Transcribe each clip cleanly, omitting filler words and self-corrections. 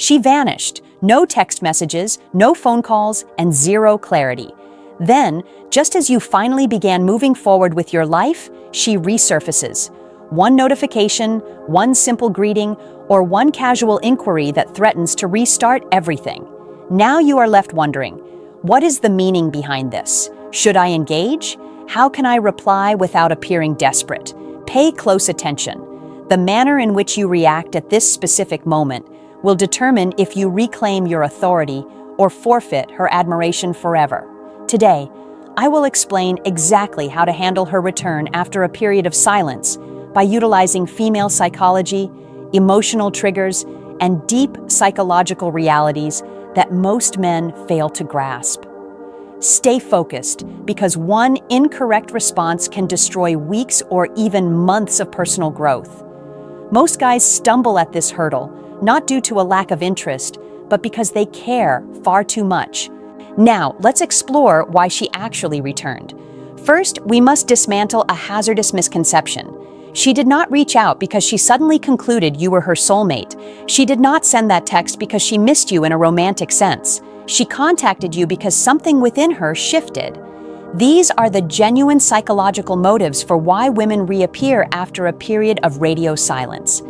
She vanished. No text messages, no phone calls, and zero clarity. Then, just as you finally began moving forward with your life, she resurfaces. One notification, one simple greeting, or one casual inquiry that threatens to restart everything. Now you are left wondering, what is the meaning behind this? Should I engage? How can I reply without appearing desperate? Pay close attention. The manner in which you react at this specific moment will determine if you reclaim your authority or forfeit her admiration forever. Today, I will explain exactly how to handle her return after a period of silence by utilizing female psychology, emotional triggers, and deep psychological realities that most men fail to grasp. Stay focused, because one incorrect response can destroy weeks or even months of personal growth. Most guys stumble at this hurdle, not due to a lack of interest, but because they care far too much. Now, let's explore why she actually returned. First, we must dismantle a hazardous misconception. She did not reach out because she suddenly concluded you were her soulmate. She did not send that text because she missed you in a romantic sense. She contacted you because something within her shifted. These are the genuine psychological motives for why women reappear after a period of radio silence.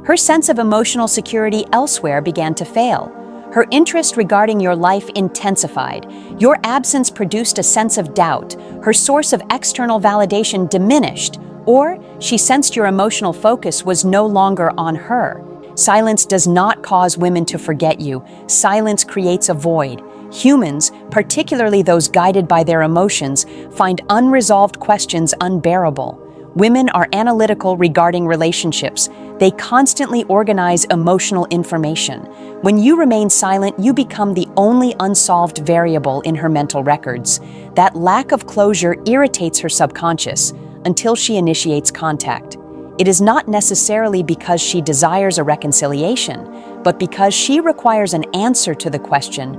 Her sense of emotional security elsewhere began to fail. Her interest regarding your life intensified. Your absence produced a sense of doubt. Her source of external validation diminished. Or she sensed your emotional focus was no longer on her. Silence does not cause women to forget you. Silence creates a void. Humans, particularly those guided by their emotions, find unresolved questions unbearable. Women are analytical regarding relationships. They constantly organize emotional information. When you remain silent, you become the only unsolved variable in her mental records. That lack of closure irritates her subconscious until she initiates contact. It is not necessarily because she desires a reconciliation, but because she requires an answer to the question,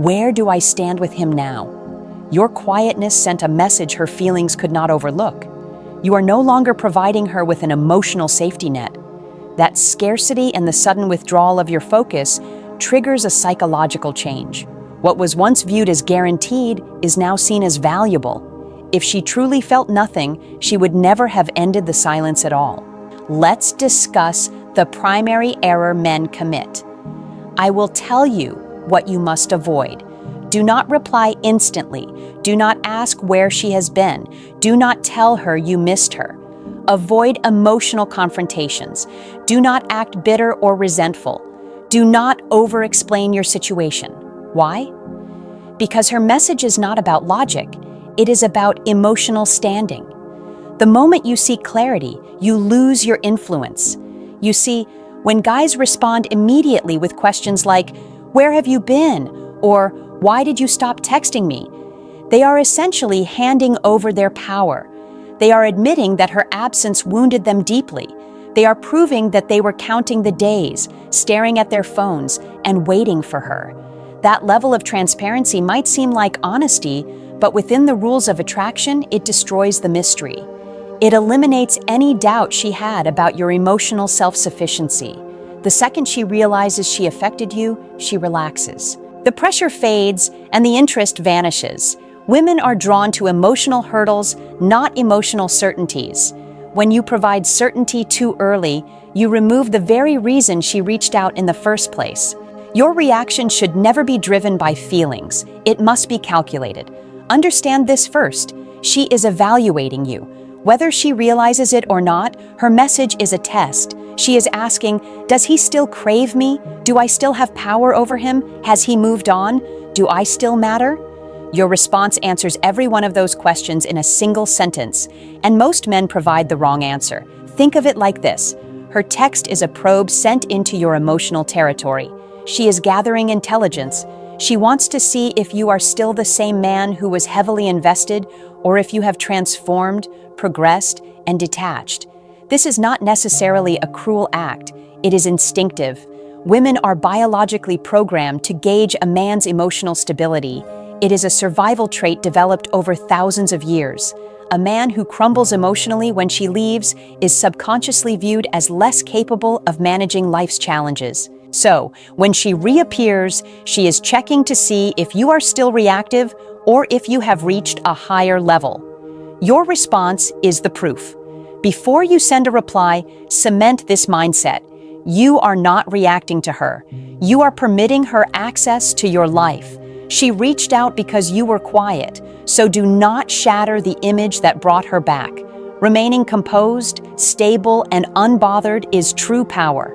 where do I stand with him now? Your quietness sent a message her feelings could not overlook. You are no longer providing her with an emotional safety net. That scarcity and the sudden withdrawal of your focus triggers a psychological change. What was once viewed as guaranteed is now seen as valuable. If she truly felt nothing, she would never have ended the silence at all. Let's discuss the primary error men commit. I will tell you what you must avoid. Do not reply instantly. Do not ask where she has been. Do not tell her you missed her. Avoid emotional confrontations. Do not act bitter or resentful. Do not over-explain your situation. Why? Because her message is not about logic. It is about emotional standing. The moment you seek clarity, you lose your influence. You see, when guys respond immediately with questions like, "Where have you been?" or "Why did you stop texting me?" they are essentially handing over their power. They are admitting that her absence wounded them deeply. They are proving that they were counting the days, staring at their phones, and waiting for her. That level of transparency might seem like honesty, but within the rules of attraction, it destroys the mystery. It eliminates any doubt she had about your emotional self-sufficiency. The second she realizes she affected you, she relaxes. The pressure fades and the interest vanishes. Women are drawn to emotional hurdles, not emotional certainties. When you provide certainty too early, you remove the very reason she reached out in the first place. Your reaction should never be driven by feelings. It must be calculated. Understand this first. She is evaluating you. Whether she realizes it or not, her message is a test. She is asking, does he still crave me? Do I still have power over him? Has he moved on? Do I still matter? Your response answers every one of those questions in a single sentence, and most men provide the wrong answer. Think of it like this. Her text is a probe sent into your emotional territory. She is gathering intelligence. She wants to see if you are still the same man who was heavily invested, or if you have transformed, progressed, and detached. This is not necessarily a cruel act. It is instinctive. Women are biologically programmed to gauge a man's emotional stability. It is a survival trait developed over thousands of years. A man who crumbles emotionally when she leaves is subconsciously viewed as less capable of managing life's challenges. So, when she reappears, she is checking to see if you are still reactive or if you have reached a higher level. Your response is the proof. Before you send a reply, cement this mindset. You are not reacting to her. You are permitting her access to your life. She reached out because you were quiet, so do not shatter the image that brought her back. Remaining composed, stable, and unbothered is true power.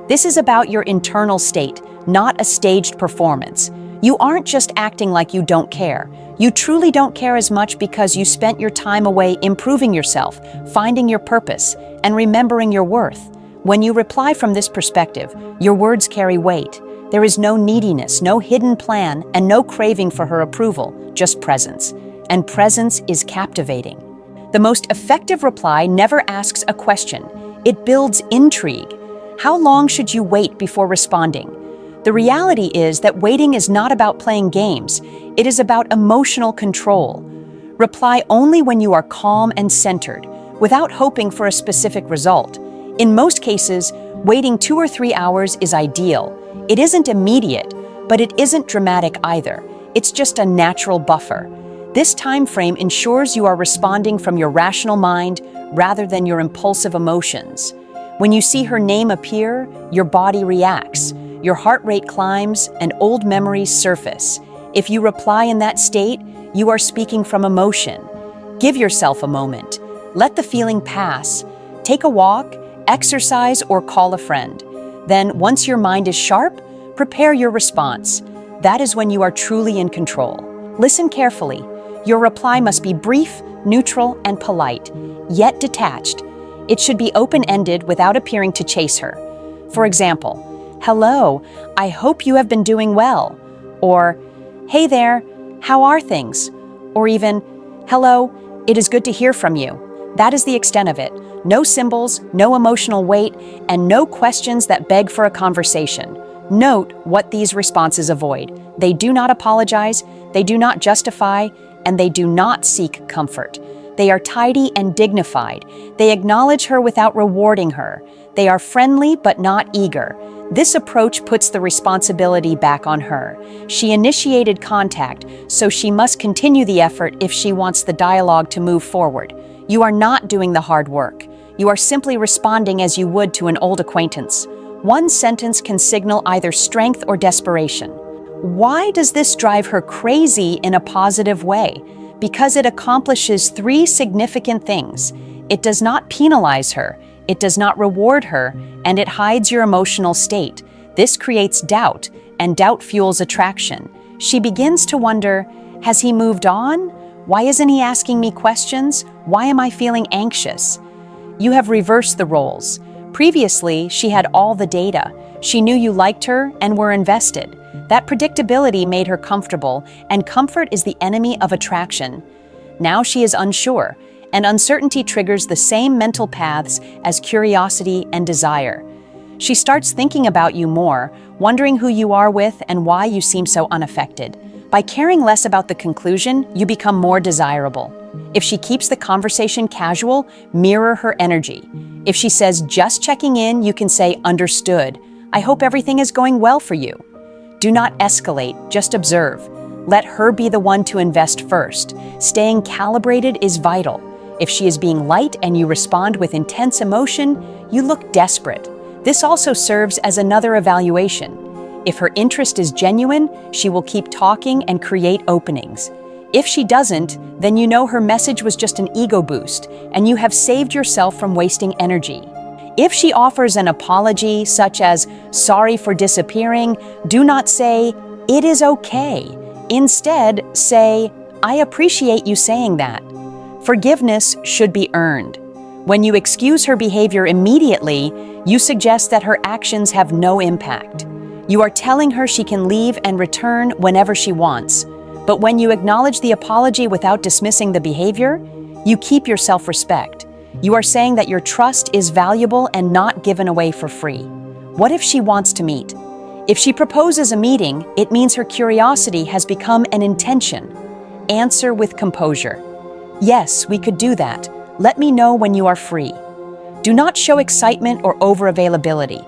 This is about your internal state, not a staged performance. You aren't just acting like you don't care. You truly don't care as much because you spent your time away improving yourself, finding your purpose, and remembering your worth. When you reply from this perspective, your words carry weight. There is no neediness, no hidden plan, and no craving for her approval, just presence. And presence is captivating. The most effective reply never asks a question. It builds intrigue. How long should you wait before responding? The reality is that waiting is not about playing games. It is about emotional control. Reply only when you are calm and centered, without hoping for a specific result. In most cases, waiting 2 or 3 hours is ideal. It isn't immediate, but it isn't dramatic either. It's just a natural buffer. This time frame ensures you are responding from your rational mind rather than your impulsive emotions. When you see her name appear, your body reacts, your heart rate climbs, and old memories surface. If you reply in that state, you are speaking from emotion. Give yourself a moment. Let the feeling pass. Take a walk, exercise, or call a friend. Then, once your mind is sharp, prepare your response. That is when you are truly in control. Listen carefully. Your reply must be brief, neutral, and polite, yet detached. It should be open-ended without appearing to chase her. For example, "Hello, I hope you have been doing well." Or, "Hey there, how are things?" Or even, "Hello, it is good to hear from you." That is the extent of it. No symbols, no emotional weight, and no questions that beg for a conversation. Note what these responses avoid. They do not apologize, they do not justify, and they do not seek comfort. They are tidy and dignified. They acknowledge her without rewarding her. They are friendly but not eager. This approach puts the responsibility back on her. She initiated contact, so she must continue the effort if she wants the dialogue to move forward. You are not doing the hard work. You are simply responding as you would to an old acquaintance. One sentence can signal either strength or desperation. Why does this drive her crazy in a positive way? Because it accomplishes 3 significant things. It does not penalize her, it does not reward her, and it hides your emotional state. This creates doubt, and doubt fuels attraction. She begins to wonder, has he moved on? Why isn't he asking me questions? Why am I feeling anxious? You have reversed the roles. Previously, she had all the data. She knew you liked her and were invested. That predictability made her comfortable, and comfort is the enemy of attraction. Now she is unsure, and uncertainty triggers the same mental paths as curiosity and desire. She starts thinking about you more, wondering who you are with and why you seem so unaffected. By caring less about the conclusion, you become more desirable. If she keeps the conversation casual, mirror her energy. If she says, "just checking in," you can say, "understood. I hope everything is going well for you." Do not escalate, just observe. Let her be the one to invest first. Staying calibrated is vital. If she is being light and you respond with intense emotion, you look desperate. This also serves as another evaluation. If her interest is genuine, she will keep talking and create openings. If she doesn't, then you know her message was just an ego boost, and you have saved yourself from wasting energy. If she offers an apology, such as, "Sorry for disappearing," do not say, "It is okay." Instead, say, "I appreciate you saying that." Forgiveness should be earned. When you excuse her behavior immediately, you suggest that her actions have no impact. You are telling her she can leave and return whenever she wants. But when you acknowledge the apology without dismissing the behavior, you keep your self-respect. You are saying that your trust is valuable and not given away for free. What if she wants to meet? If she proposes a meeting, it means her curiosity has become an intention. Answer with composure. "Yes, we could do that. Let me know when you are free." Do not show excitement or over-availability.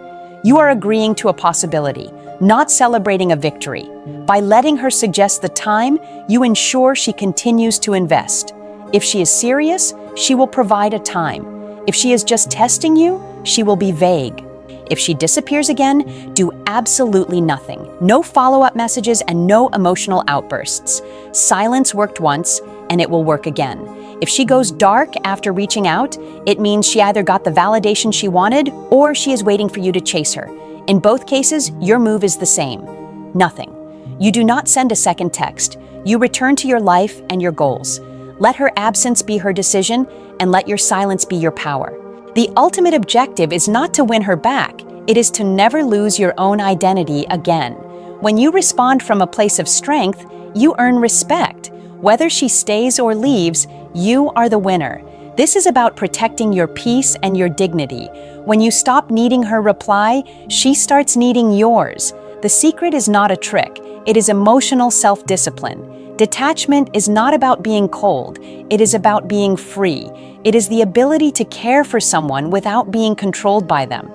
You are agreeing to a possibility, not celebrating a victory. By letting her suggest the time, you ensure she continues to invest. If she is serious, she will provide a time. If she is just testing you, she will be vague. If she disappears again, do absolutely nothing. No follow-up messages and no emotional outbursts. Silence worked once, and it will work again. If she goes dark after reaching out, it means she either got the validation she wanted or she is waiting for you to chase her. In both cases, your move is the same. Nothing. You do not send a second text. You return to your life and your goals. Let her absence be her decision, and let your silence be your power. The ultimate objective is not to win her back. It is to never lose your own identity again. When you respond from a place of strength, you earn respect. Whether she stays or leaves, you are the winner. This is about protecting your peace and your dignity. When you stop needing her reply, she starts needing yours. The secret is not a trick. It is emotional self-discipline. Detachment is not about being cold. It is about being free. It is the ability to care for someone without being controlled by them.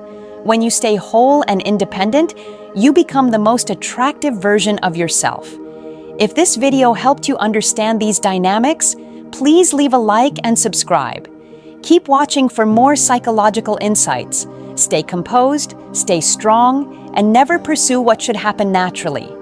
When you stay whole and independent, you become the most attractive version of yourself. If this video helped you understand these dynamics, please leave a like and subscribe. Keep watching for more psychological insights. Stay composed, stay strong, and never pursue what should happen naturally.